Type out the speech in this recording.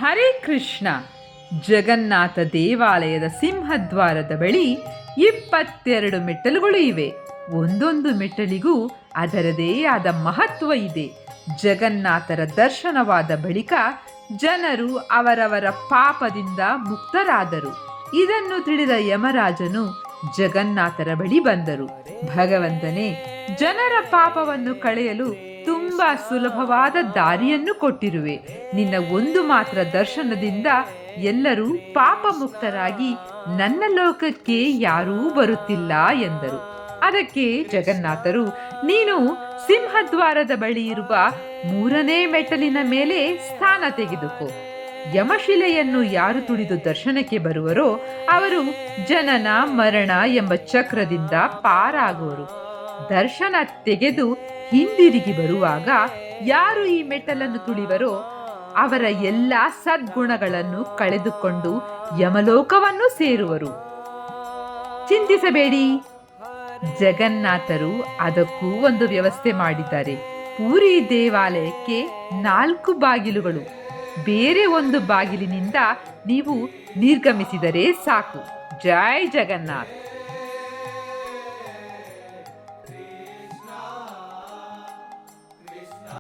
ಹರೇ ಕೃಷ್ಣ. ಜಗನ್ನಾಥ ದೇವಾಲಯದ ಸಿಂಹದ್ವಾರದ ಬಳಿ 22 ಮೆಟ್ಟಲುಗಳು ಇವೆ. ಒಂದೊಂದು ಮೆಟ್ಟಲಿಗೂ ಅದರದೇ ಆದ ಮಹತ್ವ ಇದೆ. ಜಗನ್ನಾಥರ ದರ್ಶನವಾದ ಬಳಿಕ ಜನರು ಅವರವರ ಪಾಪದಿಂದ ಮುಕ್ತರಾದರು. ಇದನ್ನು ತಿಳಿದ ಯಮರಾಜನು ಜಗನ್ನಾಥರ ಬಳಿ ಬಂದರು. ಭಗವಂತನೇ, ಜನರ ಪಾಪವನ್ನು ಕಳೆಯಲು ತುಂಬಾ ಸುಲಭವಾದ ದಾರಿಯನ್ನು ಕೊಟ್ಟಿರುವೆ. ನಿನ್ನ ಒಂದು ಮಾತ್ರ ದರ್ಶನದಿಂದ ಎಲ್ಲರೂ ಪಾಪ ಮುಕ್ತರಾಗಿ ನನ್ನ ಲೋಕಕ್ಕೆ ಯಾರೂ ಬರುತ್ತಿಲ್ಲ ಎಂದರು. ಅದಕ್ಕೆ ಜಗನ್ನಾಥರು, ನೀನು ಸಿಂಹದ್ವಾರದ ಬಳಿ ಇರುವ 3ನೇ ಮೆಟ್ಟಲಿನ ಮೇಲೆ ಸ್ಥಾನ ತೆಗೆದುಕೋ. ಯಮಶಿಲೆಯನ್ನು ಯಾರು ತುಳಿದು ದರ್ಶನಕ್ಕೆ ಬರುವರೋ ಅವರು ಜನನ ಮರಣ ಎಂಬ ಚಕ್ರದಿಂದ ಪಾರಾಗುವರು. ದರ್ಶನ ತೆಗೆದು ಹಿಂದಿರುಗಿ ಬರುವಾಗ ಯಾರು ಈ ಮೆಟ್ಟಲನ್ನು ತುಳಿವರೋ ಅವರ ಎಲ್ಲ ಸದ್ಗುಣಗಳನ್ನು ಕಳೆದುಕೊಂಡು ಯಮಲೋಕವನ್ನು ಸೇರುವರು. ಚಿಂತಿಸಬೇಡಿ, ಜಗನ್ನಾಥರು ಅದಕ್ಕೂ ಒಂದು ವ್ಯವಸ್ಥೆ ಮಾಡಿದ್ದಾರೆ. ಪೂರಿ ದೇವಾಲಯಕ್ಕೆ 4 ಬಾಗಿಲುಗಳು. ಬೇರೆ ಒಂದು ಬಾಗಿಲಿನಿಂದ ನೀವು ನಿರ್ಗಮಿಸಿದರೆ ಸಾಕು. ಜೈ ಜಗನ್ನಾಥ್.